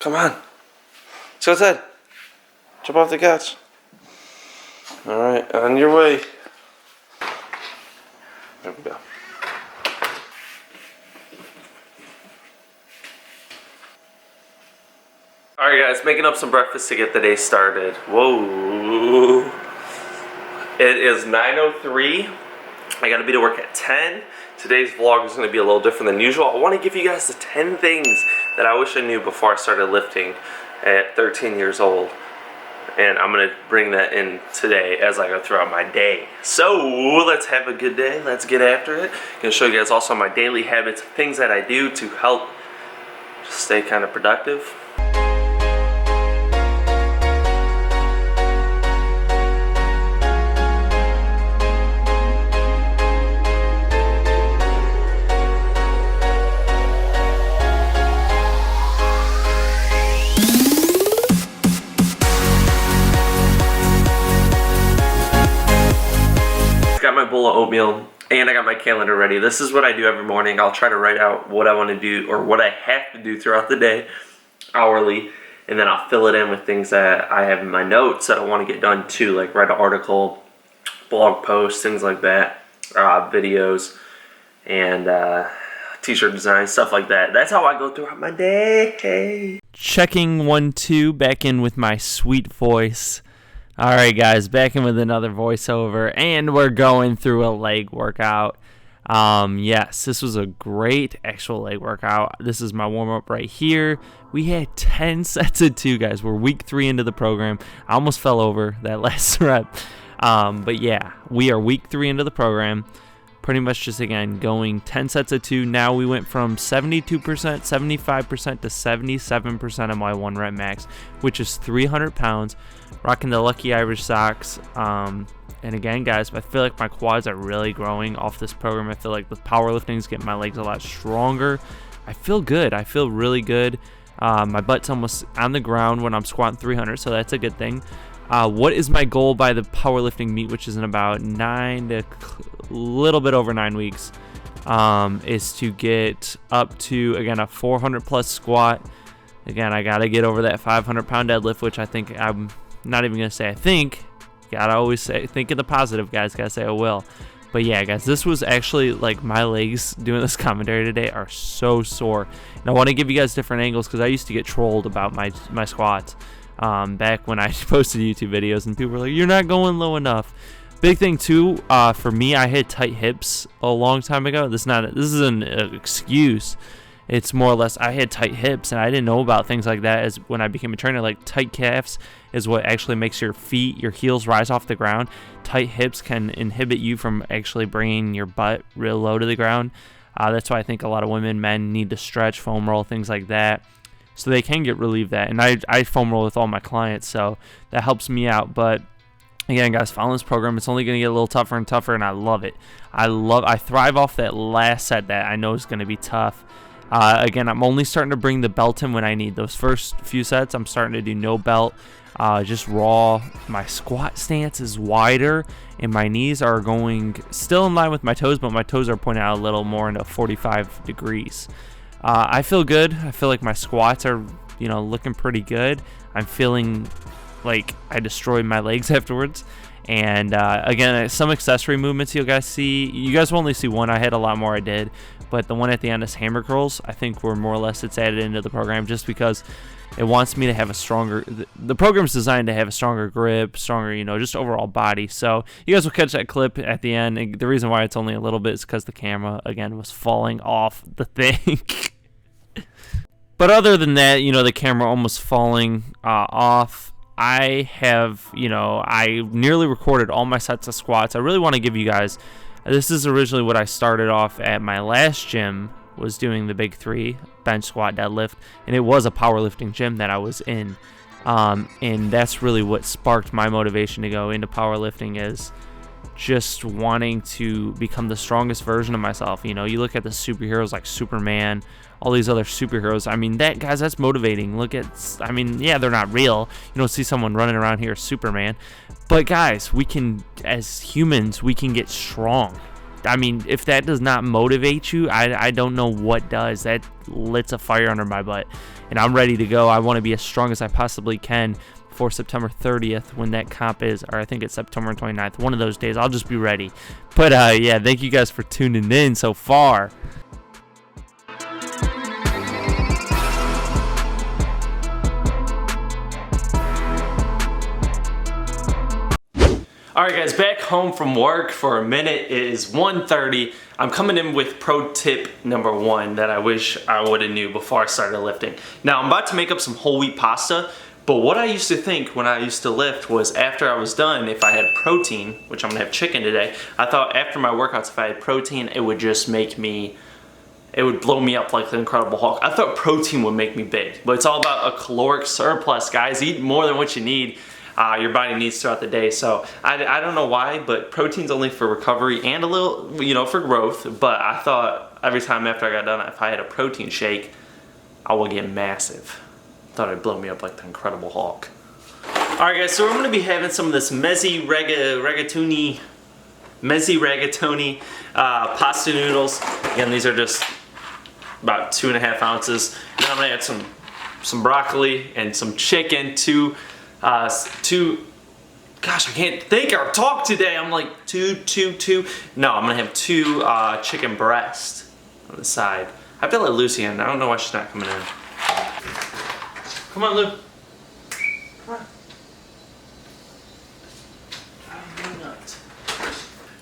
Come on. Let's go outside. Jump off the couch. Alright, on your way. There we go. Alright guys, making up some breakfast to get the day started. Whoa. It is 9:03. I gotta be to work at 10. Today's vlog is gonna be a little different than usual. I wanna give you guys the 10 things that I wish I knew before I started lifting at 13 years old. And I'm gonna bring that in today as I go throughout my day. So let's have a good day. Let's get after it. I'm gonna show you guys also my daily habits, things that I do to help stay kind of productive. Bowl of oatmeal, and I got my calendar ready. This is what I do every morning. I'll try to write out what I want to do or what I have to do throughout the day, hourly, and then I'll fill it in with things that I have in my notes that I want to get done too, like write an article, blog posts, things like that, videos, and t-shirt design, stuff like that. That's how I go throughout my day. Checking 1 2, back in with my sweet voice. Alright guys, back in with another voiceover, and we're going through a leg workout. Yes, this was a great actual leg workout. This is my warm-up right here. We had 10 sets of 2, guys. We're week 3 into the program. I almost fell over that last rep. But yeah, we are week 3 into the program. Pretty much just, again, going 10 sets of 2. Now we went from 72%, 75% to 77% of my 1 rep max, which is 300 pounds. Rocking the Lucky Irish socks. And again, guys, I feel like my quads are really growing off this program. I feel like with powerlifting is getting my legs a lot stronger. I feel good. I feel really good. My butt's almost on the ground when I'm squatting 300, so that's a good thing. What is my goal by the powerlifting meet, which is in about 9 to a little bit over 9 weeks, is to get up to, again, a 400 plus squat. Again, I got to get over that 500 pound deadlift, which I think I'm not even going to say I think. Gotta always say, think of the positive, guys. Gotta say I will. But yeah, guys, this was actually, like, my legs doing this commentary today are so sore. And I want to give you guys different angles because I used to get trolled about my squats back when I posted YouTube videos, and people were like, you're not going low enough. Big thing too, for me, I had tight hips a long time ago. This is an excuse. It's more or less I had tight hips, and I didn't know about things like that as when I became a trainer. Like, tight calves is what actually makes your heels rise off the ground. Tight hips can inhibit you from actually bringing your butt real low to the ground. That's why I think a lot of men need to stretch, foam roll, things like that, so they can get relieved that. And I foam roll with all my clients, so that helps me out. But again, guys, following this program, it's only going to get a little tougher and tougher, and I love it. I thrive off that last set that I know is going to be tough. Again, I'm only starting to bring the belt in when I need. Those first few sets, I'm starting to do no belt, just raw. My squat stance is wider, and my knees are going still in line with my toes, but my toes are pointing out a little more into 45 degrees. I feel good. I feel like my squats are, looking pretty good. I'm feeling like I destroyed my legs afterwards. And again, some accessory movements you guys see. You guys will only see one. I had a lot more I did. But the one at the end is hammer curls. I think we're more or less, it's added into the program just because it wants me to have a stronger, the program's designed to have a stronger grip, stronger, just overall body. So you guys will catch that clip at the end. And the reason why it's only a little bit is because the camera, again, was falling off the thing. But other than that, the camera almost falling off. I have, I nearly recorded all my sets of squats. I really want to give you guys, this is originally what I started off at my last gym, was doing the big 3, bench, squat, deadlift, and it was a powerlifting gym that I was in. And that's really what sparked my motivation to go into powerlifting, is just wanting to become the strongest version of myself. You look at the superheroes like Superman, all these other superheroes. I mean, that's motivating. Yeah, they're not real. You don't see someone running around here Superman. But guys, we can, as humans, we can get strong. I mean, if that does not motivate you, I don't know what does. That lits a fire under my butt, and I'm ready to go. I want to be as strong as I possibly can for September 30th when that comp is, or I think it's September 29th. One of those days, I'll just be ready. But yeah, thank you guys for tuning in so far. Alright guys, back home from work for a minute. It is 1:30. I'm coming in with pro tip number 1 that I wish I would have knew before I started lifting. Now I'm about to make up some whole wheat pasta, but what I used to think when I used to lift was after I was done, if I had protein, which I'm gonna have chicken today, I thought after my workouts if I had protein it would just make me, it would blow me up like the Incredible Hulk. I thought protein would make me big, but it's all about a caloric surplus, guys. Eat more than what you need. Your body needs throughout the day. So I don't know why, but protein's only for recovery and a little, you know, for growth. But I thought every time after I got done, if I had a protein shake, I would get massive. Thought it'd blow me up like the Incredible Hulk. All right, guys. So we're gonna be having some of this mezzi rigatoni pasta noodles. Again, these are just about 2.5 ounces. And then I'm gonna add some broccoli and some chicken. Gosh, I can't think or talk today. I'm like two. No, I'm gonna have 2 chicken breasts on the side. I feel like Lucy in. I don't know why she's not coming in. Come on, Lou. Come on.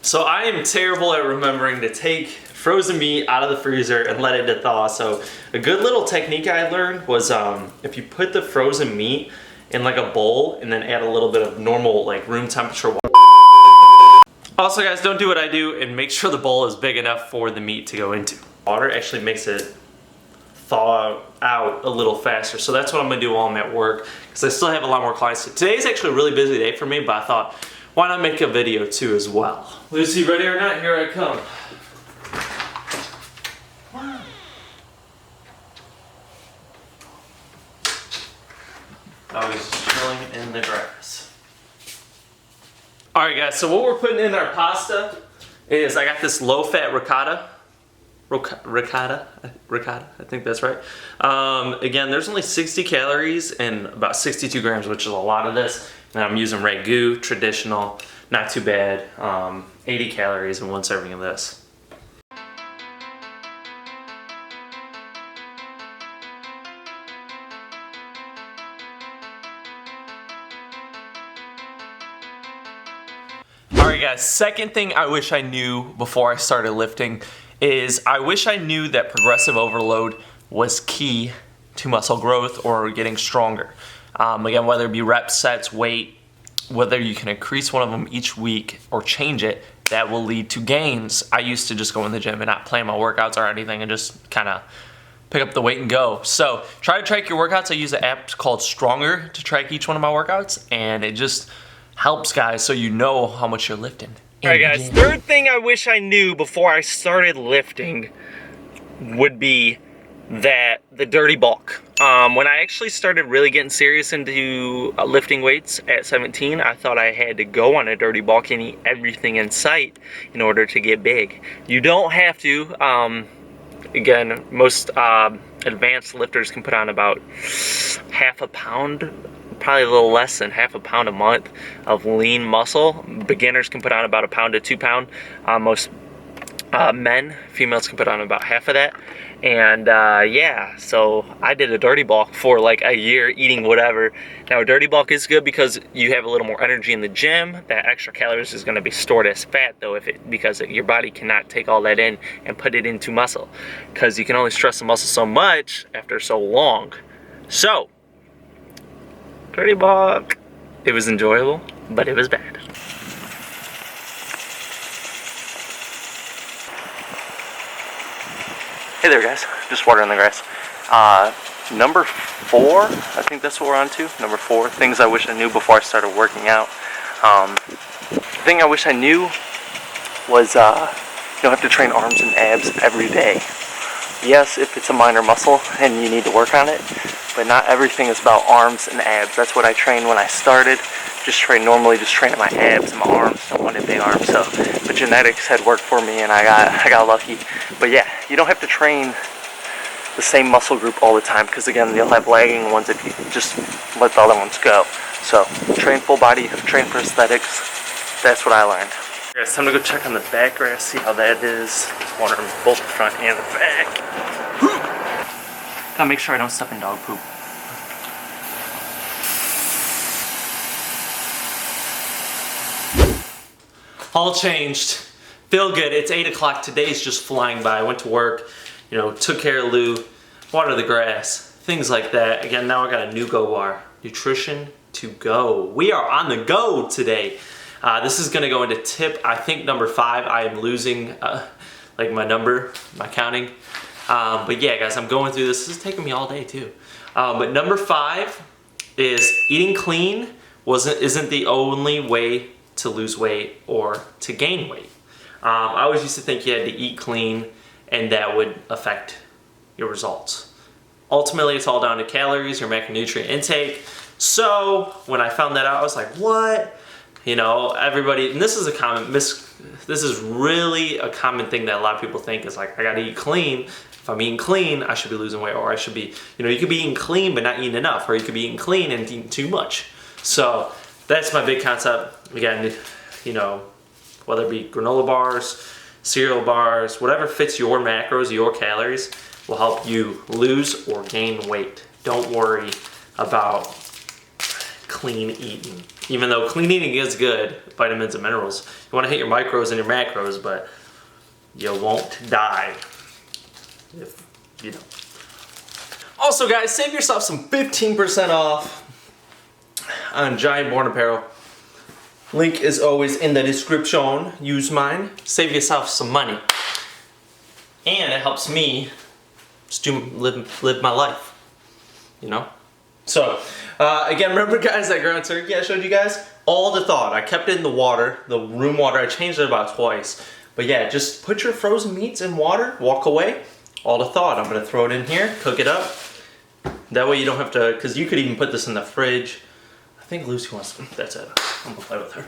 So I am terrible at remembering to take frozen meat out of the freezer and let it to thaw. So a good little technique I learned was if you put the frozen meat in like a bowl and then add a little bit of normal like room temperature water. Also guys, don't do what I do and make sure the bowl is big enough for the meat to go into. Water actually makes it thaw out a little faster. So that's what I'm gonna do while I'm at work because I still have a lot more clients. Today's actually a really busy day for me, but I thought, why not make a video too as well? Lucy, ready or not, here I come. Dog is chilling in the grass. Alright guys, so what we're putting in our pasta is, I got this low-fat ricotta, I think that's right. Again, there's only 60 calories and about 62 grams, which is a lot of this. And I'm using ragu, traditional, not too bad. 80 calories in 1 serving of this. Alright guys, second thing I wish I knew before I started lifting is I wish I knew that progressive overload was key to muscle growth or getting stronger. Again, whether it be reps, sets, weight, whether you can increase one of them each week or change it, that will lead to gains. I used to just go in the gym and not plan my workouts or anything and just kind of pick up the weight and go. So try to track your workouts. I use an app called Stronger to track each one of my workouts, and it just helps, guys, so you know how much you're lifting. Alright guys, third thing I wish I knew before I started lifting would be that the dirty bulk. When I actually started really getting serious into lifting weights at 17, I thought I had to go on a dirty bulk and eat everything in sight in order to get big. You don't have to. Again, most advanced lifters can put on about half a pound, probably a little less than half a pound a month of lean muscle. Beginners can put on about 1 pound to 2 pound. Most females can put on about half of that. And yeah, so I did a dirty bulk for like a year, eating whatever. Now a dirty bulk is good because you have a little more energy in the gym. That extra calories is going to be stored as fat though, because your body cannot take all that in and put it into muscle, because you can only stress the muscle so much after so long. So dirty bulk, it was enjoyable, but it was bad. Hey there guys, just watering the grass. Number 4, I think that's what we're on to. Number 4, things I wish I knew before I started working out. The thing I wish I knew was you don't have to train arms and abs every day. Yes, if it's a minor muscle and you need to work on it, but not everything is about arms and abs. That's what I trained when I started, just train normally, just training my abs and my arms. I wanted big arms, so but genetics had worked for me, and I got lucky. But yeah, you don't have to train the same muscle group all the time, because again, you'll have lagging ones if you just let the other ones go. So train full body, train for aesthetics. That's what I learned. Guys, time to go check on the back grass, see how that is. Water in both the front and the back. Gotta make sure I don't step in dog poop. All changed. Feel good. It's 8 o'clock. Today's just flying by. I went to work, took care of Lou, watered the grass, things like that. Again, now I got a new go bar. Nutrition to go. We are on the go today. This is gonna go into tip, I think, number 5. I am losing like my counting. But yeah, guys, I'm going through this. This is taking me all day too. But number 5 is eating clean isn't the only way to lose weight or to gain weight. I always used to think you had to eat clean and that would affect your results. Ultimately, it's all down to calories, your macronutrient intake. So when I found that out, I was like, what? Everybody, and this is really a common thing that a lot of people think is like, I gotta eat clean. If I'm eating clean, I should be losing weight, or I should be, you could be eating clean but not eating enough, or you could be eating clean and eating too much. So that's my big concept. Again, whether it be granola bars, cereal bars, whatever fits your macros, your calories, will help you lose or gain weight. Don't worry about clean eating. Even though clean eating is good, vitamins and minerals, you want to hit your micros and your macros, but you won't die if you don't. Also, guys, save yourself some 15% off on Giant Born Apparel. Link is always in the description. Use mine. Save yourself some money. And it helps me just live my life. So, again, remember, guys, that ground turkey I showed you guys? All the thawed. I kept it in the water, the room water. I changed it about twice. But yeah, just put your frozen meats in water, walk away. All the thawed. I'm going to throw it in here, cook it up. That way you don't have to, because you could even put this in the fridge. I think Lucy wants to, that's it. I'm going to play with her.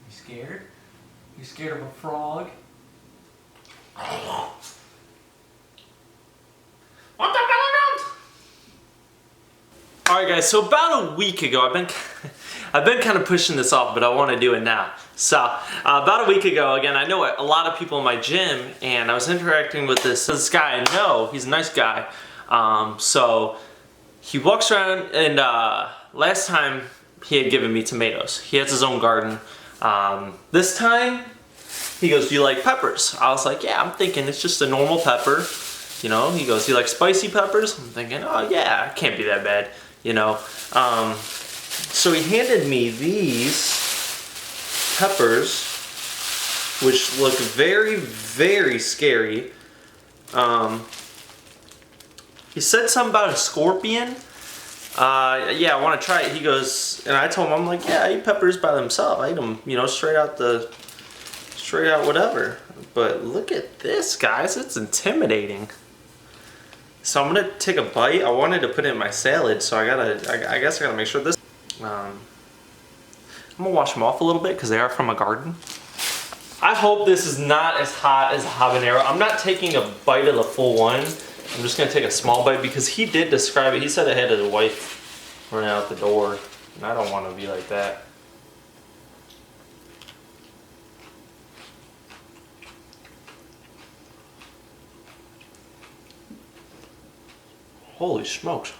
You scared? You scared of a frog? What the hell? Alright guys, so about a week ago, I've been kind of pushing this off, but I want to do it now. So, about a week ago, again, I know a lot of people in my gym, and I was interacting with this guy I know. He's a nice guy. So, he walks around, and last time he had given me tomatoes. He has his own garden. This time, he goes, do you like peppers? I was like, yeah, I'm thinking it's just a normal pepper. He goes, do you like spicy peppers? I'm thinking, oh yeah, it can't be that bad, So he handed me these peppers, which look very, very scary. He said something about a scorpion. Yeah, I want to try it. He goes, and I told him, I'm like, yeah, I eat peppers by themselves. I eat them, straight out whatever. But look at this, guys. It's intimidating. So I'm gonna take a bite. I wanted to put it in my salad, so I guess I gotta make sure this. I'm gonna wash them off a little bit because they are from a garden. I hope this is not as hot as a habanero. I'm not taking a bite of the full one. I'm just gonna take a small bite because he did describe it. He said it had his wife running out the door, and I don't want to be like that. Holy smokes.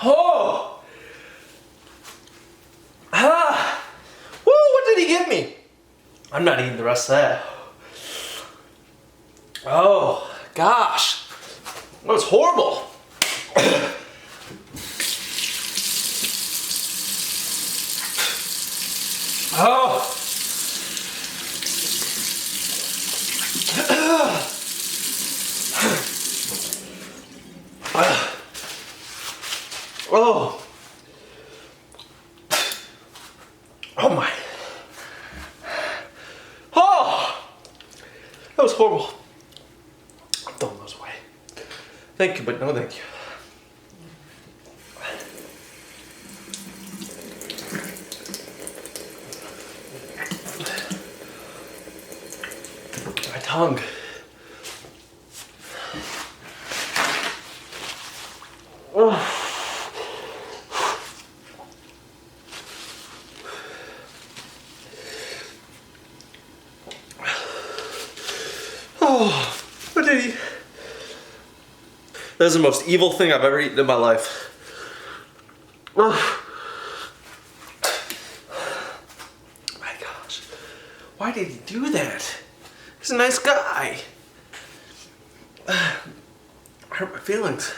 Oh! Ah! Woo, what did he give me? I'm not eating the rest of that. Oh, gosh. That was horrible. Oh. Oh. Oh my. Oh. Thank you, but no thank you. My tongue. Oh, what did he? That is the most evil thing I've ever eaten in my life. Oh my gosh. Why did he do that? He's a nice guy. I hurt my feelings.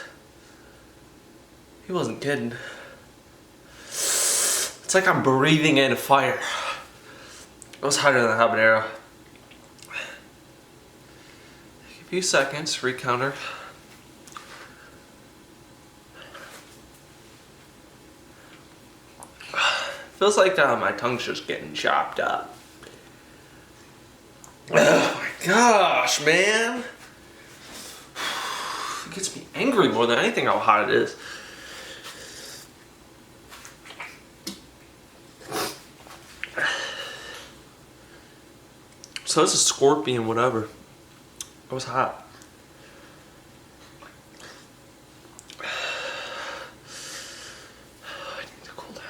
He wasn't kidding. It's like I'm breathing in fire. It was hotter than a habanero. A few seconds, recounter. Feels like my tongue's just getting chopped up. Oh my gosh, man. It gets me angry more than anything how hot it is. So this is scorpion, whatever. It was hot. I need to cool down.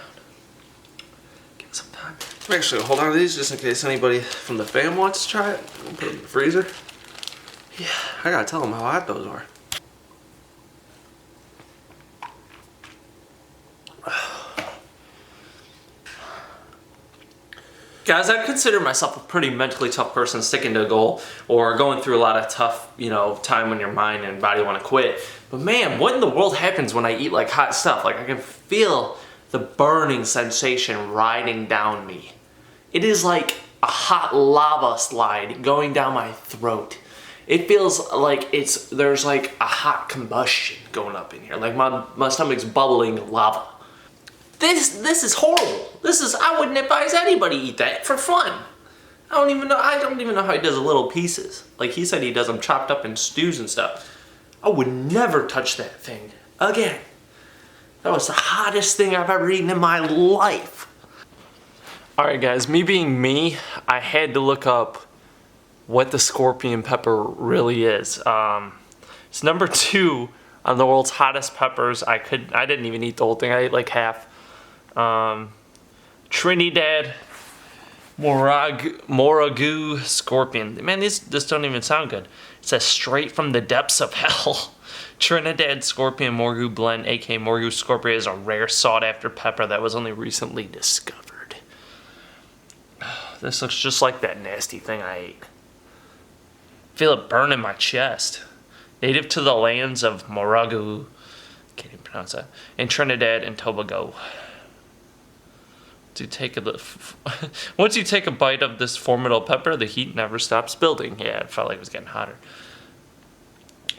Give it some time. I'm actually gonna hold on to these just in case anybody from the fam wants to try it. I'll put them in the freezer. Yeah, I gotta tell them how hot those are. Guys, I consider myself a pretty mentally tough person sticking to a goal or going through a lot of tough, time when your mind and body want to quit. But man, what in the world happens when I eat like hot stuff? Like I can feel the burning sensation riding down me. It is like a hot lava slide going down my throat. It feels like there's like a hot combustion going up in here. Like my stomach's bubbling lava. This is horrible. I wouldn't advise anybody eat that for fun. I don't even know how he does the little pieces. Like he said he does them chopped up in stews and stuff. I would never touch that thing again. That was the hottest thing I've ever eaten in my life. Alright guys, me being me, I had to look up what the scorpion pepper really is. It's number 2 on the world's hottest peppers. I didn't even eat the whole thing. I ate like half. Trinidad Moragu scorpion. Man, this don't even sound good. It says straight from the depths of hell. Trinidad scorpion Moragu blend, aka Moragu scorpion, is a rare sought-after pepper that was only recently discovered. This looks just like that nasty thing I ate. Feel it burn in my chest. Native to the lands of Moragu, can't even pronounce that, in Trinidad and Tobago. Once you take a bite of this formidable pepper, the heat never stops building. Yeah, it felt like it was getting hotter.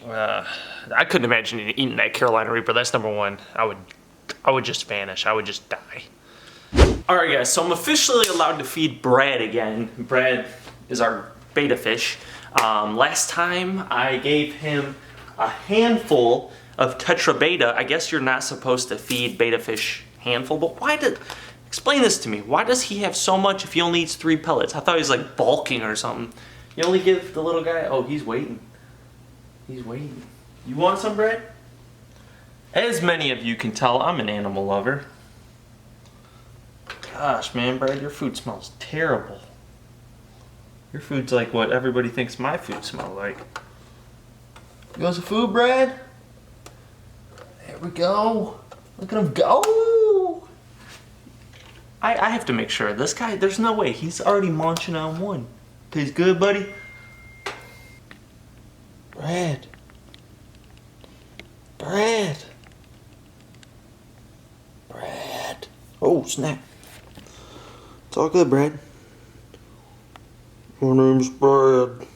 I couldn't imagine eating that Carolina Reaper. That's number 1. I would just vanish. I would just die. Alright guys, so I'm officially allowed to feed Brad again. Brad is our beta fish. Last time I gave him a handful of Tetra Beta. I guess you're not supposed to feed beta fish handful, but explain this to me. Why does he have so much if he only eats 3 pellets? I thought he was like bulking or something. You only give the little guy, oh, he's waiting. He's waiting. You want some, Brad? As many of you can tell, I'm an animal lover. Gosh, man, Brad, your food smells terrible. Your food's like what everybody thinks my food smells like. You want some food, Brad? There we go. Look at him go. I have to make sure. This guy, there's no way. He's already munching on one. Tastes good, buddy? Brad. Brad. Brad. Oh, snap. It's all good, Brad. My name's Brad,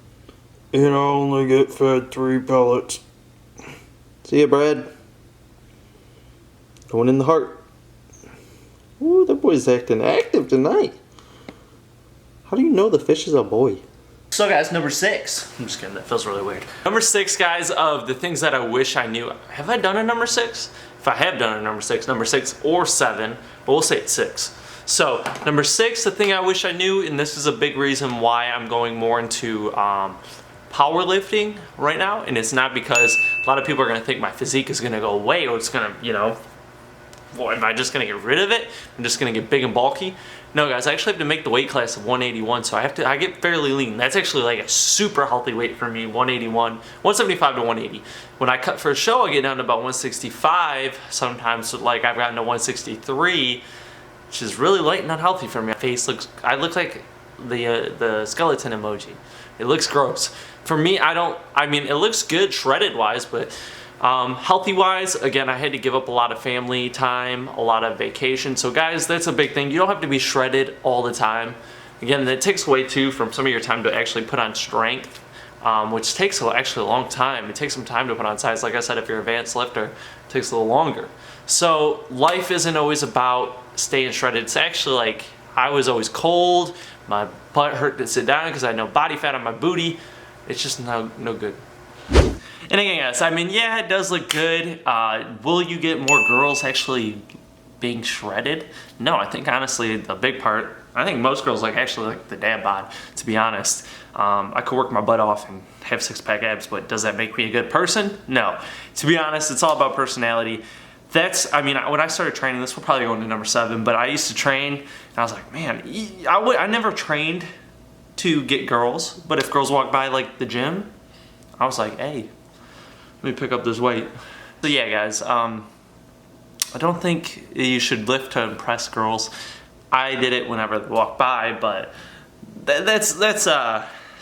and I only get fed 3 pellets. See ya, Brad. Going in the heart. Ooh, that boy's acting active tonight. How do you know the fish is a boy? So guys, number 6. I'm just kidding, that feels really weird. Number 6, guys, of the things that I wish I knew. Have I done a number 6? If I have done a number 6 or 7, but we'll say it's 6. So number 6, the thing I wish I knew, and this is a big reason why I'm going more into powerlifting right now, and it's not because a lot of people are gonna think my physique is gonna go away or it's gonna, you know, well, am I just gonna get rid of it? I'm just gonna get big and bulky? No, guys, I actually have to make the weight class of 181, so I get fairly lean. That's actually like a super healthy weight for me, 181, 175 to 180. When I cut for a show, I get down to about 165. Sometimes, like, I've gotten to 163, which is really light and unhealthy for me. My face looks, I look like the skeleton emoji. It looks gross. For me, I mean, it looks good shredded-wise, but healthy-wise, again, I had to give up a lot of family time, a lot of vacation. So guys, that's a big thing. You don't have to be shredded all the time. Again, that takes away too from some of your time to actually put on strength, which takes actually a long time. It takes some time to put on size. Like I said, if you're an advanced lifter, it takes a little longer. So life isn't always about staying shredded. It's actually like, I was always cold, my butt hurt to sit down because I had no body fat on my booty. It's just no good. And again, guys, I mean, yeah, it does look good. Will you get more girls actually being shredded? No, I think honestly, the big part, I think most girls actually like the dad bod, to be honest. I could work my butt off and have 6-pack abs, but does that make me a good person? No. To be honest, it's all about personality. I mean, when I started training, this will probably go into number 7, but I used to train, and I was like, man, I never trained to get girls, but if girls walk by like the gym, I was like, hey, let me pick up this weight. So yeah, guys, I don't think you should lift to impress girls. I did it whenever they walk by, but that's it's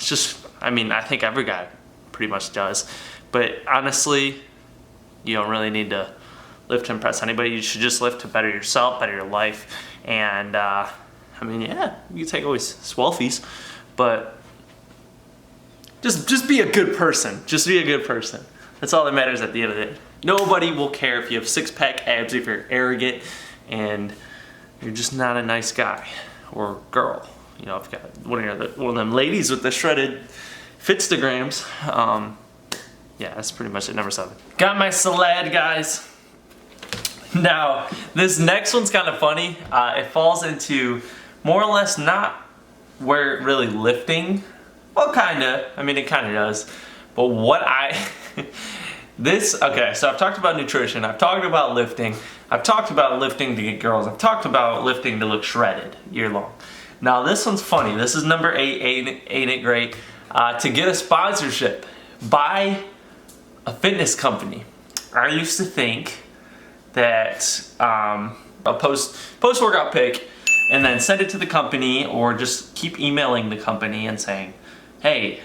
just, I mean, I think every guy pretty much does. But honestly, you don't really need to lift to impress anybody. You should just lift to better yourself, better your life. And I mean, yeah, you take always swelfies, but just be a good person. Just be a good person. That's all that matters at the end of the day. Nobody will care if you have 6-pack abs, if you're arrogant and you're just not a nice guy or girl. You know, if you got one of them ladies with the shredded Fitstagrams. Yeah, that's pretty much it, number 7. Got my salad, guys. Now, this next one's kind of funny. It falls into more or less not where really lifting. Well, kinda. I mean, it kinda does. But what okay, so I've talked about nutrition, I've talked about lifting, I've talked about lifting to get girls, I've talked about lifting to look shredded year long. Now this one's funny. This is number 8, ain't it great? To get a sponsorship by a fitness company. I used to think that a post-workout pic and then send it to the company or just keep emailing the company and saying, hey,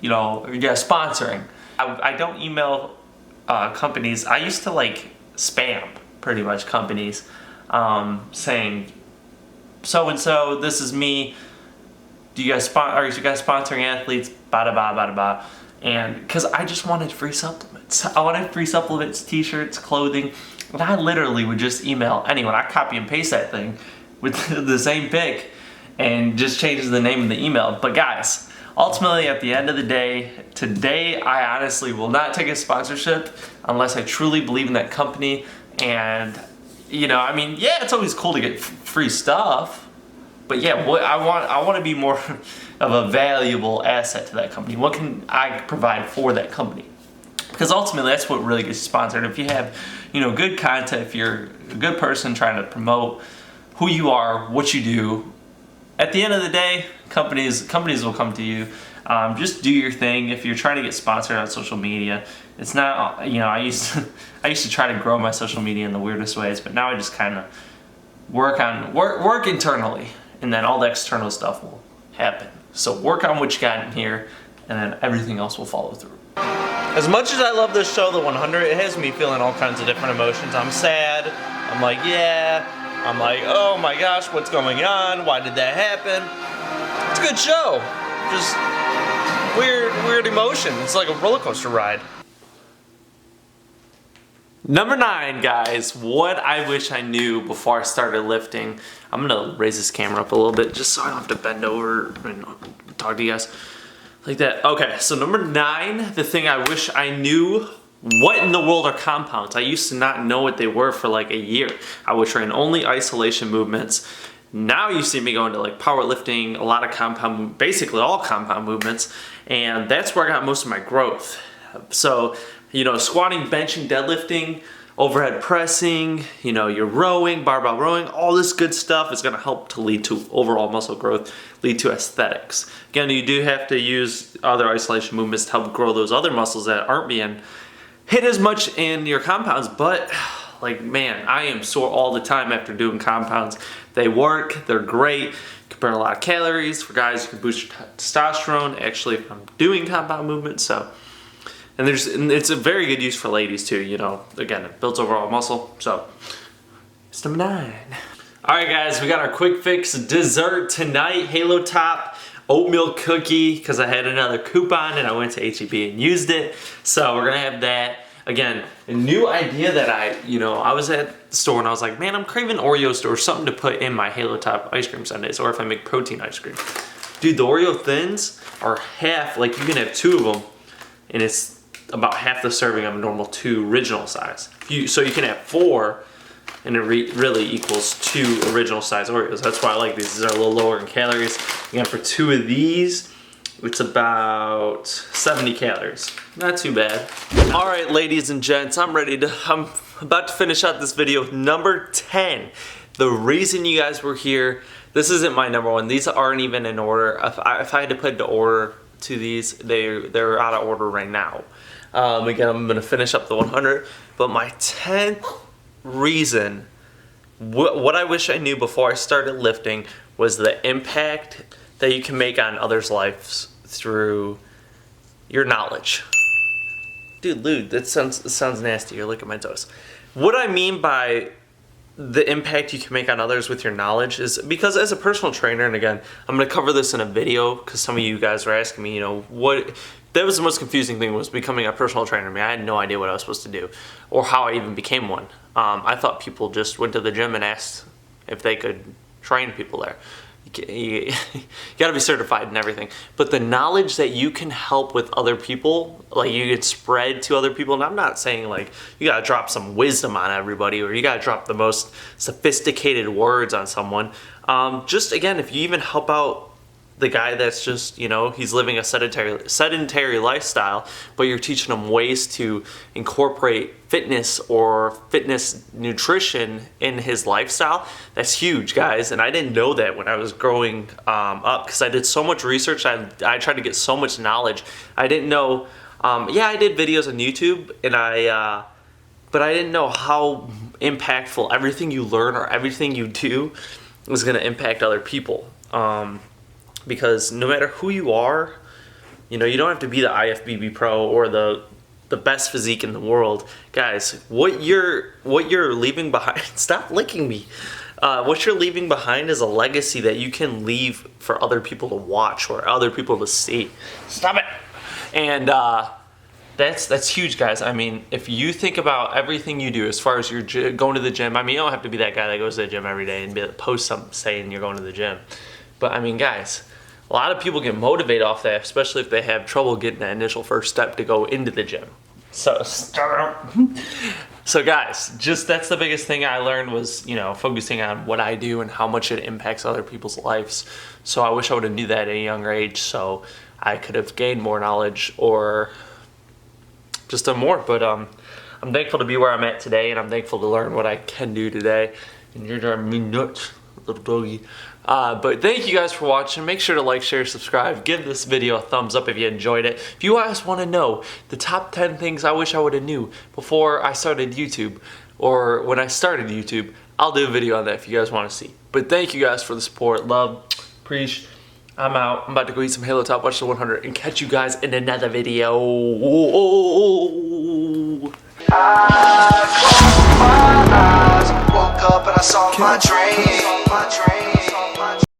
you guys sponsoring. I don't email companies. I used to like spam pretty much companies saying, so-and-so, this is me. Are you guys sponsoring athletes? Bada bada bada bada. And because I just wanted free supplements. I wanted free supplements, t-shirts, clothing. And I literally would just email anyone. I copy and paste that thing with the same pic and just change the name of the email. But guys, ultimately at the end of the day, today I honestly will not take a sponsorship unless I truly believe in that company. And you know, I mean, yeah, it's always cool to get free stuff, but yeah, I want to be more of a valuable asset to that company. What can I provide for that company? Because ultimately, that's what really gets you sponsored. If you have, you know, good content, if you're a good person trying to promote who you are, what you do, at the end of the day, companies will come to you. Just do your thing. If you're trying to get sponsored on social media, it's not, you know, I used to try to grow my social media in the weirdest ways, but now I just kind of work internally, and then all the external stuff will happen. So work on what you got in here, and then everything else will follow through. As much as I love this show, The 100, it has me feeling all kinds of different emotions. I'm sad. I'm like, yeah. I'm like, oh my gosh, what's going on? Why did that happen? It's a good show. Just weird emotion. It's like a roller coaster ride. Number 9, guys, what I wish I knew before I started lifting. I'm gonna raise this camera up a little bit just so I don't have to bend over and talk to you guys like that. Okay, so number 9, the thing I wish I knew, what in the world are compounds? I used to not know what they were for like a year. I would train only isolation movements. Now you see me going to like powerlifting, a lot of compound, basically all compound movements, and that's where I got most of my growth. So, you know, squatting, benching, deadlifting, overhead pressing, you know, your rowing, barbell rowing, all this good stuff is gonna help to lead to overall muscle growth, lead to aesthetics. Again, you do have to use other isolation movements to help grow those other muscles that aren't being hit as much in your compounds, but like, man, I am sore all the time after doing compounds. They work, they're great, you can burn a lot of calories. For guys, you can boost your testosterone actually from doing compound movements, so. And it's a very good use for ladies too, you know. Again, it builds overall muscle, so. It's number 9. All right, guys, we got our quick fix dessert tonight. Halo Top oatmeal cookie, because I had another coupon and I went to HEB and used it. So we're gonna have that. Again, a new idea that I was at the store and I was like, man, I'm craving Oreos or something to put in my Halo Top ice cream sundaes, or if I make protein ice cream. Dude, the Oreo thins are half, like you can have 2 of them, and it's about half the serving of a normal 2 original size. So you can have 4, and it really equals 2 original size Oreos. That's why I like these. These are a little lower in calories. Again, for 2 of these, it's about 70 calories. Not too bad. All right, ladies and gents, I'm about to finish out this video with number 10. The reason you guys were here, this isn't my number 1. These aren't even in order. If I had to put the order to these, they're out of order right now. Again, I'm gonna finish up the 100, but my 10th reason, what I wish I knew before I started lifting, was the impact that you can make on others' lives through your knowledge. Dude, Lude, that sounds nasty. You're licking my toes. What I mean by the impact you can make on others with your knowledge is because as a personal trainer, and again, I'm going to cover this in a video because some of you guys were asking me, you know, that was the most confusing thing, was becoming a personal trainer. I mean, I had no idea what I was supposed to do or how I even became one. I thought people just went to the gym and asked if they could train people there. You gotta be certified and everything, but the knowledge that you can help with other people, like you can spread to other people, and I'm not saying like you gotta drop some wisdom on everybody or you gotta drop the most sophisticated words on someone. Just again, if you even help out the guy that's just, you know, he's living a sedentary lifestyle, but you're teaching him ways to incorporate fitness or fitness nutrition in his lifestyle, that's huge, guys. And I didn't know that when I was growing up, because I did so much research. I tried to get so much knowledge. I didn't know, yeah, I did videos on YouTube, and but I didn't know how impactful everything you learn or everything you do was gonna impact other people. Because no matter who you are, you know, you don't have to be the IFBB pro or the best physique in the world. Guys, what you're leaving behind, stop licking me. What you're leaving behind is a legacy that you can leave for other people to watch or other people to see. Stop it. And that's huge, guys. I mean, if you think about everything you do as far as you're going to the gym, I mean, you don't have to be that guy that goes to the gym every day and post something saying you're going to the gym. But I mean, guys, a lot of people get motivated off that, especially if they have trouble getting that initial first step to go into the gym. So guys, just that's the biggest thing I learned was, you know, focusing on what I do and how much it impacts other people's lives. So I wish I would have knew that at a younger age so I could have gained more knowledge or just done more. But I'm thankful to be where I'm at today, and I'm thankful to learn what I can do today. And you're driving me nuts, little doggy. But thank you guys for watching. Make sure to like, share, subscribe. Give this video a thumbs up if you enjoyed it. If you guys want to know the top 10 things I wish I would have knew before I started YouTube or when I started YouTube, I'll do a video on that if you guys want to see. But thank you guys for the support. Love, preach. I'm out. I'm about to go eat some Halo Top, watch the 100, and catch you guys in another video. I closed my eyes, woke up and I saw my dream.